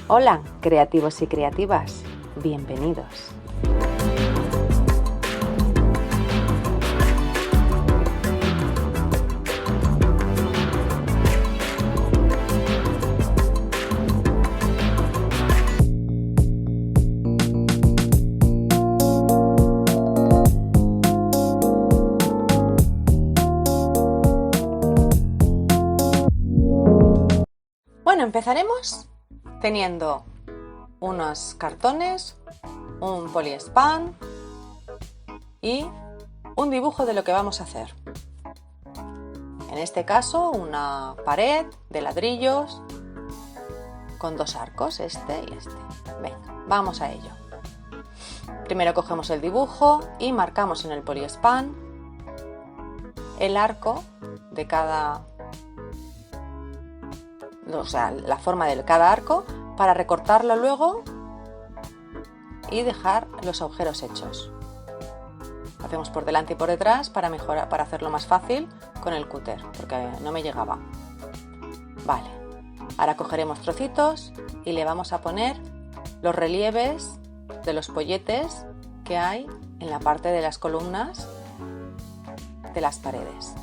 Hola, creativos y creativas, bienvenidos. Bueno, empezaremos teniendo unos cartones, un poliespan y un dibujo de lo que vamos a hacer. En este caso, una pared de ladrillos con dos arcos, este y este. Venga, vamos a ello. Primero cogemos el dibujo y marcamos en el poliespan el arco de cada... O sea, la forma de cada arco para recortarlo luego y dejar los agujeros hechos. Lo hacemos por delante y por detrás para mejorar, para hacerlo más fácil con el cúter, porque no me llegaba. Vale, ahora cogeremos trocitos y le vamos a poner los relieves de los polletes que hay en la parte de las columnas de las paredes,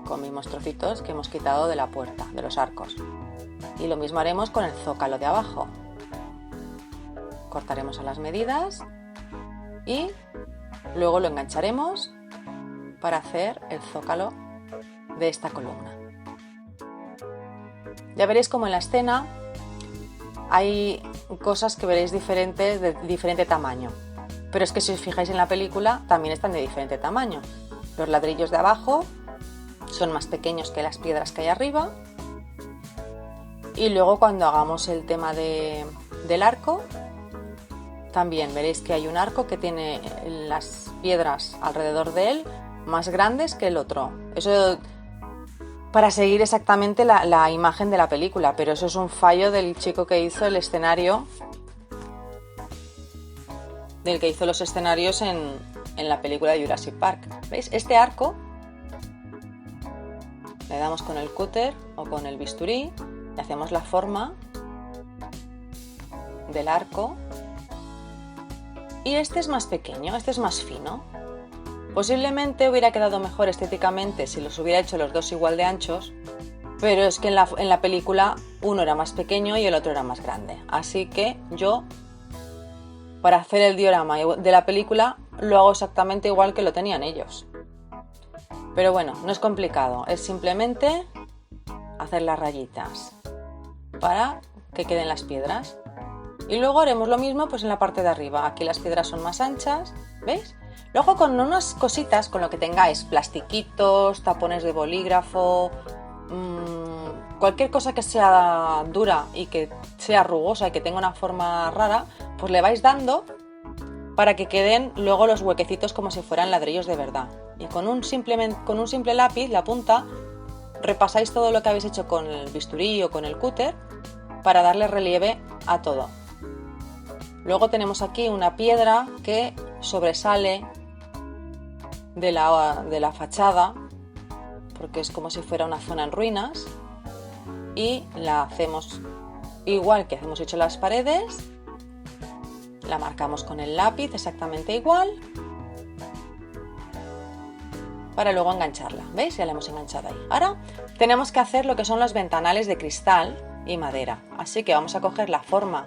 con mismos trocitos que hemos quitado de la puerta, de los arcos. Y lo mismo haremos con el zócalo de abajo. Cortaremos a las medidas y luego lo engancharemos para hacer el zócalo de esta columna. Ya veréis como en la escena hay cosas que veréis diferentes, de diferente tamaño, pero es que si os fijáis en la película también están de diferente tamaño. Los ladrillos de abajo son más pequeños que las piedras que hay arriba, y luego cuando hagamos el tema del arco también veréis que hay un arco que tiene las piedras alrededor de él más grandes que el otro. Eso para seguir exactamente la imagen de la película, pero eso es un fallo del chico que hizo el escenario, del que hizo los escenarios en la película de Jurassic Park. ¿Veis? Este arco le damos con el cúter o con el bisturí y hacemos la forma del arco. Y este es más pequeño, este es más fino. Posiblemente hubiera quedado mejor estéticamente si los hubiera hecho los dos igual de anchos, pero es que en la película uno era más pequeño y el otro era más grande. Así que yo, para hacer el diorama de la película, lo hago exactamente igual que lo tenían ellos. Pero bueno, no es complicado, es simplemente hacer las rayitas para que queden las piedras. Y luego haremos lo mismo pues en la parte de arriba. Aquí las piedras son más anchas, ¿veis? Luego con unas cositas, con lo que tengáis, plastiquitos, tapones de bolígrafo, cualquier cosa que sea dura y que sea rugosa y que tenga una forma rara, pues le vais dando para que queden luego los huequecitos como si fueran ladrillos de verdad. Y con un simple lápiz, la punta, repasáis todo lo que habéis hecho con el bisturí o con el cúter para darle relieve a todo. Luego tenemos aquí una piedra que sobresale de la fachada, porque es como si fuera una zona en ruinas, y la hacemos igual que hemos hecho las paredes. La marcamos con el lápiz exactamente igual para luego engancharla. ¿Veis? Ya la hemos enganchado ahí. Ahora tenemos que hacer lo que son los ventanales de cristal y madera. Así que vamos a coger la forma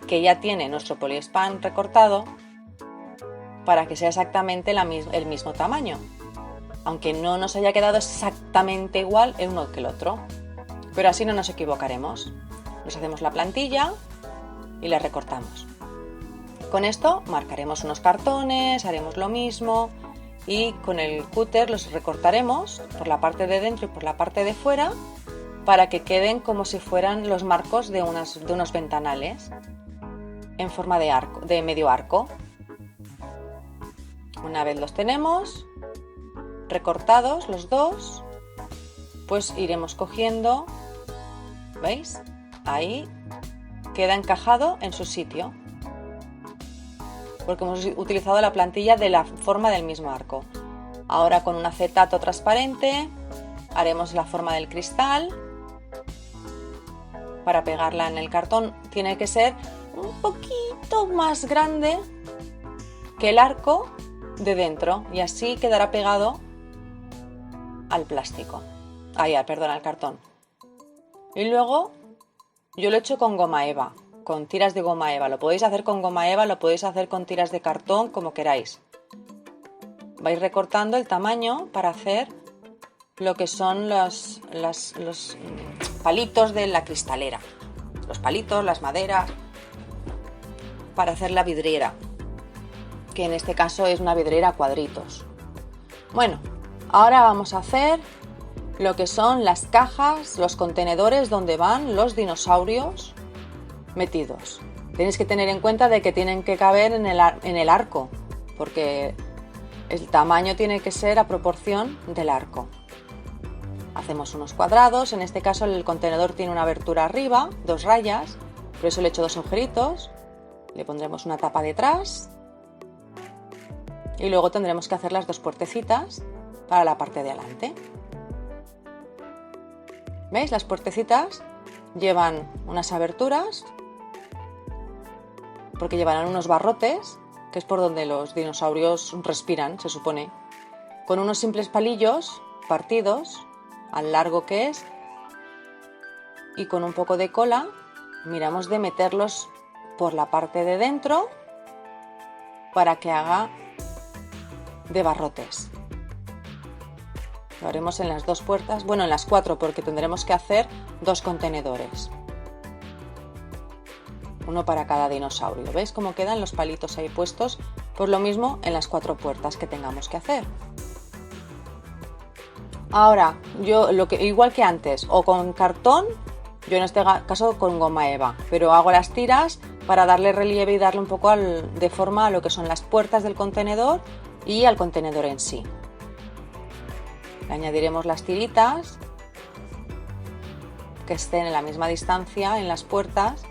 que ya tiene nuestro poliespan recortado para que sea exactamente el mismo tamaño. Aunque no nos haya quedado exactamente igual el uno que el otro. Pero así no nos equivocaremos. Nos hacemos la plantilla y la recortamos. Con esto marcaremos unos cartones, haremos lo mismo y con el cúter los recortaremos por la parte de dentro y por la parte de fuera para que queden como si fueran los marcos de unos ventanales en forma de medio arco. Una vez los tenemos recortados los dos, pues iremos cogiendo, ¿veis? Ahí queda encajado en su sitio, porque hemos utilizado la plantilla de la forma del mismo arco. Ahora con un acetato transparente haremos la forma del cristal para pegarla en el cartón tiene que ser un poquito más grande que el arco de dentro y así quedará pegado al plástico. Al cartón. Y luego yo lo he hecho con goma eva, con tiras de goma eva. Lo podéis hacer con goma eva, lo podéis hacer con tiras de cartón, como queráis. Vais recortando el tamaño para hacer lo que son los palitos de la cristalera. Los palitos, las maderas, para hacer la vidriera, que en este caso es una vidriera a cuadritos. Bueno, ahora vamos a hacer lo que son las cajas, los contenedores donde van los dinosaurios metidos. Tenéis que tener en cuenta de que tienen que caber en el arco, porque el tamaño tiene que ser a proporción del arco. Hacemos unos cuadrados, en este caso el contenedor tiene una abertura arriba, 2 rayas, por eso le he hecho 2 agujeritos, le pondremos una tapa detrás y luego tendremos que hacer las 2 puertecitas para la parte de adelante. ¿Veis? Las puertecitas llevan unas aberturas porque llevarán unos barrotes, que es por donde los dinosaurios respiran, se supone, con unos simples palillos partidos al largo que es y con un poco de cola miramos de meterlos por la parte de dentro para que haga de barrotes. Lo haremos en las 2 puertas, bueno, en las 4 porque tendremos que hacer 2 contenedores. Uno para cada dinosaurio. ¿Veis cómo quedan los palitos ahí puestos? Pues lo mismo en las 4 puertas que tengamos que hacer. Ahora, yo igual que antes, o con cartón, yo en este caso con goma eva, pero hago las tiras para darle relieve y darle un poco de forma a lo que son las puertas del contenedor y al contenedor en sí. Le añadiremos las tiritas que estén en la misma distancia en las puertas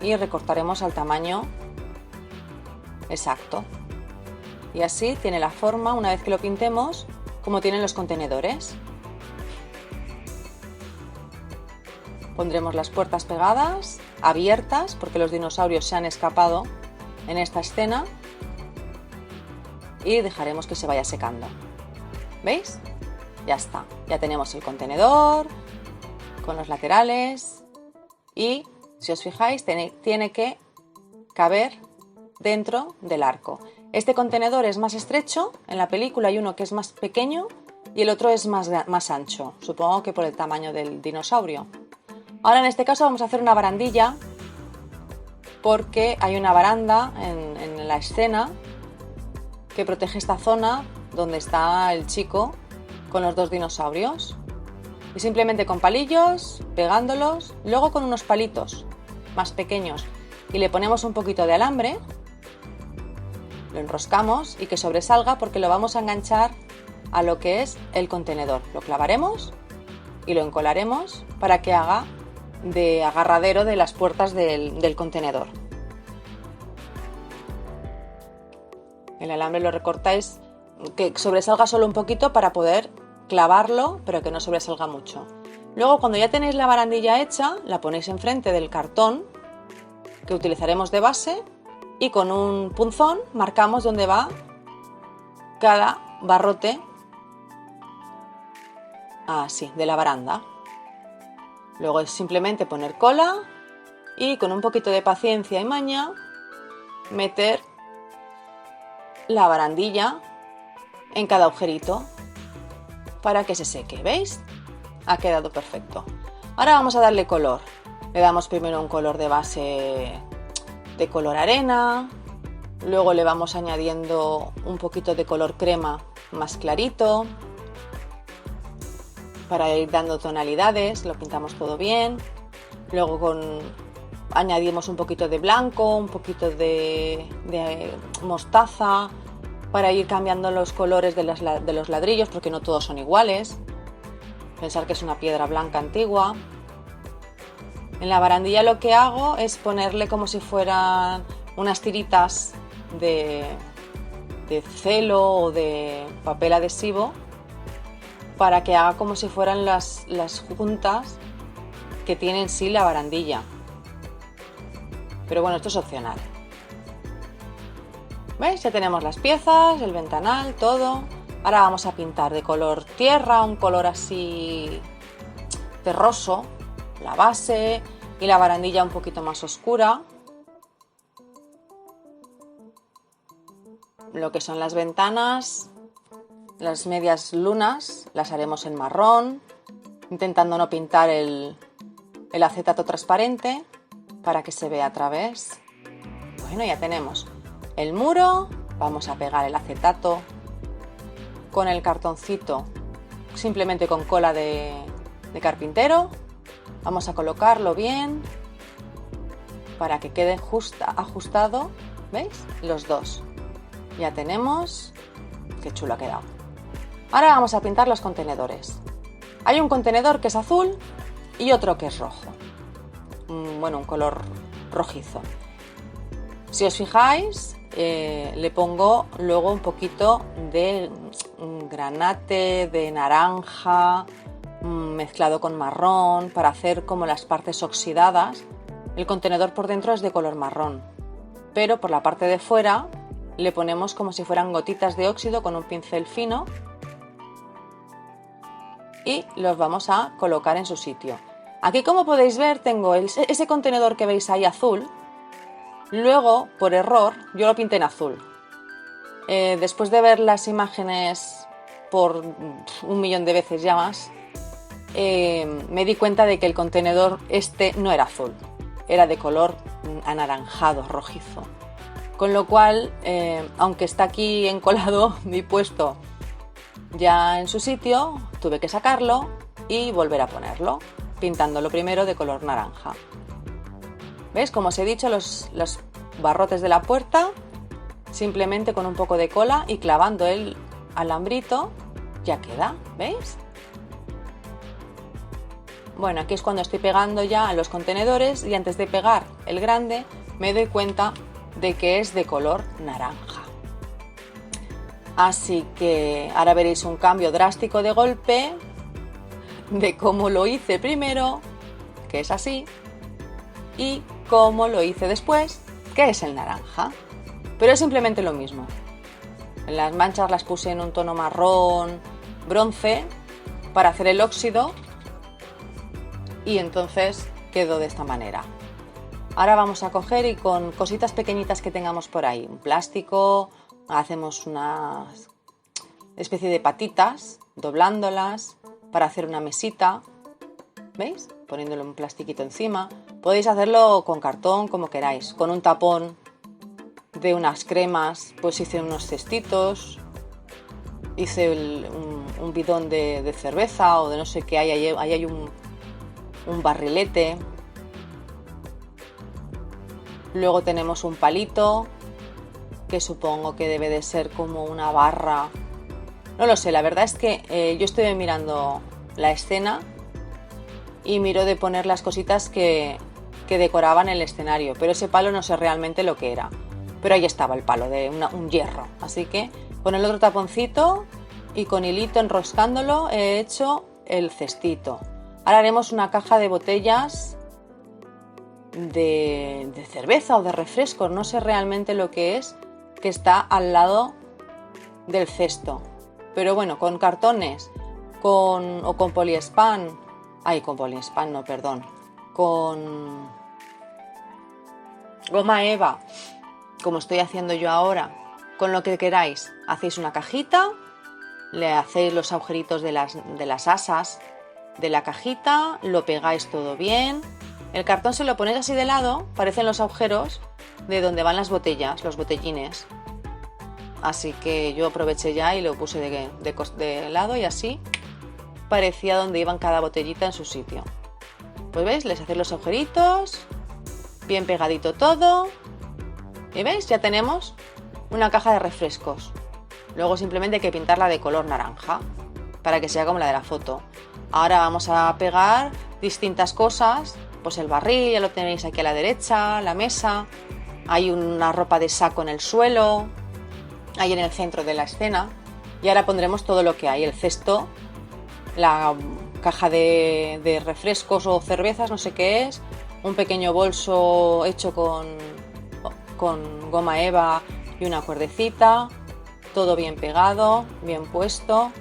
y recortaremos al tamaño exacto. Y así tiene la forma, una vez que lo pintemos, como tienen los contenedores. Pondremos las puertas pegadas, abiertas, porque los dinosaurios se han escapado en esta escena y dejaremos que se vaya secando. ¿Veis? Ya está. Ya tenemos el contenedor con los laterales y, si os fijáis, tiene que caber dentro del arco. Este contenedor es más estrecho, en la película hay uno que es más pequeño y el otro es más ancho, supongo que por el tamaño del dinosaurio. Ahora en este caso vamos a hacer una barandilla porque hay una baranda en la escena que protege esta zona donde está el chico con los 2 dinosaurios. Y simplemente con palillos, pegándolos, luego con unos palitos más pequeños y le ponemos un poquito de alambre, lo enroscamos y que sobresalga porque lo vamos a enganchar a lo que es el contenedor. Lo clavaremos y lo encolaremos para que haga de agarradero de las puertas del contenedor. El alambre lo recortáis que sobresalga solo un poquito para poder clavarlo, pero que no sobresalga mucho. Luego, cuando ya tenéis la barandilla hecha, la ponéis enfrente del cartón que utilizaremos de base y con un punzón marcamos dónde va cada barrote así, de la baranda. Luego es simplemente poner cola y con un poquito de paciencia y maña meter la barandilla en cada agujerito para que se seque. ¿Veis? Ha quedado perfecto. Ahora vamos a darle color. Le damos primero un color de base de color arena, luego le vamos añadiendo un poquito de color crema más clarito para ir dando tonalidades, lo pintamos todo bien. Luego añadimos un poquito de blanco, un poquito de mostaza para ir cambiando los colores de los ladrillos porque no todos son iguales. Pensar que es una piedra blanca antigua. En la barandilla lo que hago es ponerle como si fueran unas tiritas de celo o de papel adhesivo para que haga como si fueran las juntas que tiene en sí la barandilla. Pero bueno, esto es opcional. ¿Veis? Ya tenemos las piezas, el ventanal, todo. Ahora vamos a pintar de color tierra, un color así terroso, la base y la barandilla un poquito más oscura. Lo que son las ventanas, las medias lunas, las haremos en marrón, intentando no pintar el acetato transparente para que se vea a través. Bueno, ya tenemos el muro, vamos a pegar el acetato con el cartoncito, simplemente con cola de carpintero. Vamos a colocarlo bien para que quede ajustado, ¿veis? Los dos. Ya tenemos, qué chulo ha quedado. Ahora vamos a pintar los contenedores. Hay un contenedor que es azul y otro que es rojo. Bueno, un color rojizo. Si os fijáis, le pongo luego un poquito de granate, de naranja, mezclado con marrón, para hacer como las partes oxidadas. El contenedor por dentro es de color marrón, pero por la parte de fuera le ponemos como si fueran gotitas de óxido con un pincel fino y los vamos a colocar en su sitio. Aquí, como podéis ver, tengo ese contenedor que veis ahí azul. Luego, por error, yo lo pinté en azul. Después de ver las imágenes por 1.000.000 de veces ya más, me di cuenta de que el contenedor este no era azul, era de color anaranjado, rojizo. Con lo cual, aunque está aquí encolado y puesto ya en su sitio, tuve que sacarlo y volver a ponerlo, pintándolo primero de color naranja. ¿Veis? Como os he dicho, los barrotes de la puerta, simplemente con un poco de cola y clavando el alambrito, ya queda, ¿veis? Bueno, aquí es cuando estoy pegando ya a los contenedores y antes de pegar el grande me doy cuenta de que es de color naranja. Así que ahora veréis un cambio drástico de golpe de cómo lo hice primero, que es así, y cómo lo hice después, que es el naranja. Pero es simplemente lo mismo. Las manchas las puse en un tono marrón, bronce, para hacer el óxido, y entonces quedó de esta manera. Ahora vamos a coger y con cositas pequeñitas que tengamos por ahí, un plástico, hacemos una especie de patitas, doblándolas para hacer una mesita, ¿veis? Poniéndole un plastiquito encima. Podéis hacerlo con cartón, como queráis, con un tapón de unas cremas, pues hice unos cestitos, hice un bidón de cerveza o de no sé qué hay, ahí hay un barrilete. Luego tenemos un palito, que supongo que debe de ser como una barra. No lo sé, la verdad es que yo estoy mirando la escena y miro de poner las cositas que decoraban el escenario, pero ese palo no sé realmente lo que era. Pero ahí estaba el palo de un hierro. Así que con el otro taponcito y con hilito enroscándolo he hecho el cestito. Ahora haremos una caja de botellas de cerveza o de refrescos, no sé realmente lo que es, que está al lado del cesto. Pero bueno, con cartones o con poliespan, con poliespan no, perdón, con goma eva, como estoy haciendo yo ahora, con lo que queráis, hacéis una cajita, le hacéis los agujeritos de las asas de la cajita, lo pegáis todo bien. El cartón se lo ponéis así de lado, parecen los agujeros de donde van las botellas, los botellines. Así que yo aproveché ya y lo puse de lado y así parecía donde iban cada botellita en su sitio. Pues veis, les hacéis los agujeritos, bien pegadito todo. Y veis, ya tenemos una caja de refrescos. Luego simplemente hay que pintarla de color naranja para que sea como la de la foto. Ahora vamos a pegar distintas cosas. Pues el barril, ya lo tenéis aquí a la derecha, la mesa, hay una ropa de saco en el suelo, ahí en el centro de la escena, y ahora pondremos todo lo que hay, el cesto, la caja de refrescos o cervezas, no sé qué es, un pequeño bolso hecho con goma eva y una cuerdecita, todo bien pegado, bien puesto.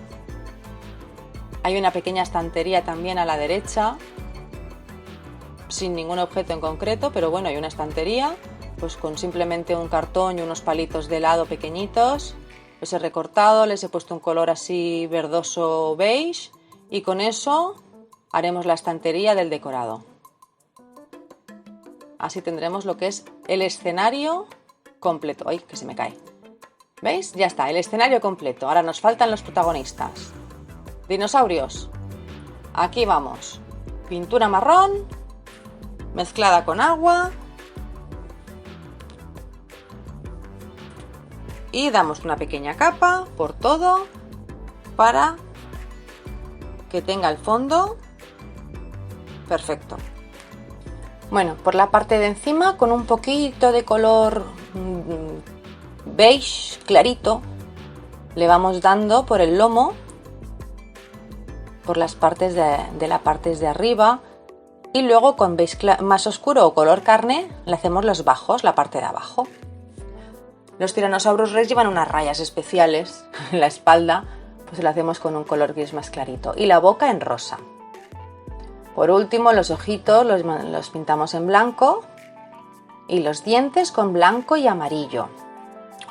Hay una pequeña estantería también a la derecha, sin ningún objeto en concreto, pero bueno, hay una estantería, pues con simplemente un cartón y unos palitos de helado pequeñitos. Los he recortado, les he puesto un color así verdoso beige y con eso haremos la estantería del decorado. Así tendremos lo que es el escenario completo. ¡Ay, que se me cae! ¿Veis? Ya está, el escenario completo. Ahora nos faltan los protagonistas. Dinosaurios. Aquí vamos. Pintura marrón mezclada con agua. Y damos una pequeña capa por todo para que tenga el fondo perfecto. Bueno, por la parte de encima con un poquito de color beige clarito le vamos dando por el lomo, por las partes de la parte de arriba, y luego con beige más oscuro o color carne le hacemos los bajos, la parte de abajo. Los tiranosaurus rex llevan unas rayas especiales en la espalda, pues lo hacemos con un color gris más clarito, y la boca en rosa. Por último, los ojitos los pintamos en blanco y los dientes con blanco y amarillo.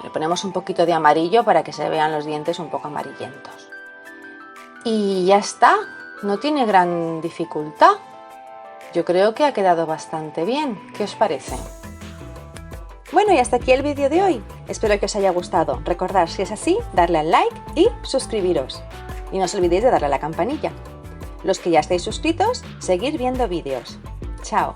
Le ponemos un poquito de amarillo para que se vean los dientes un poco amarillentos. Y ya está, no tiene gran dificultad. Yo creo que ha quedado bastante bien. ¿Qué os parece? Bueno, y hasta aquí el vídeo de hoy. Espero que os haya gustado. Recordad, si es así, darle al like y suscribiros. Y no os olvidéis de darle a la campanilla. Los que ya estáis suscritos, seguid viendo vídeos. ¡Chao!